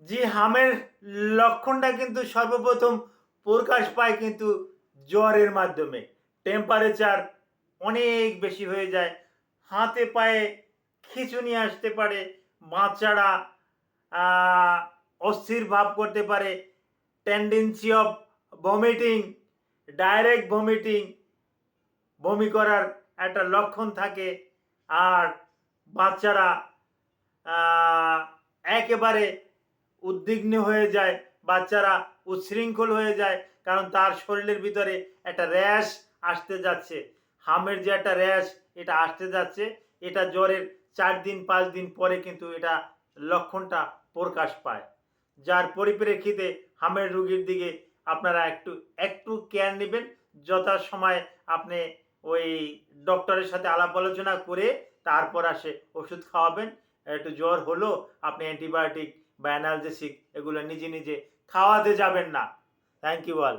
জি, হামের লক্ষণটা কিন্তু সর্বপ্রথম প্রকাশ পায় কিন্তু জ্বরের মাধ্যমে। টেম্পারেচার অনেক বেশি হয়ে যায়। হাতে পায়ে খিঁচুনি আসতে পারে। বাচ্চারা আ অস্থির ভাব করতে পারে। Tendency of vomiting, direct vomiting, বমি করার একটা লক্ষণ থাকে। আর বাচ্চারা আ একেবারে উদ্বিগ্ন হয়ে যায়, বাচ্চারা উচ্ছৃঙ্খল হয়ে যায়। কারণ তার শরীরের ভিতরে একটা র‍্যাশ আসতে যাচ্ছে। হামের যে একটা র‍্যাশ এটা আসতে যাচ্ছে, এটা জ্বরের ৪ দিন ৫ দিন পরে কিন্তু এটা লক্ষণটা প্রকাশ পায়। যার পরিপ্রেক্ষিতে হামের রোগীর দিকে আপনারা একটু কেয়ার নিবেন। যথাসময়ে আপনি ওই ডক্টরের সাথে আলাপ আলোচনা করে তারপর ওষুধ খাওয়াবেন। একটু জ্বর হলো আপনি অ্যান্টিবায়োটিক বা অ্যানালজেসিক এগুলো নিজে খাওয়াতে যাবেন না। Thank you all.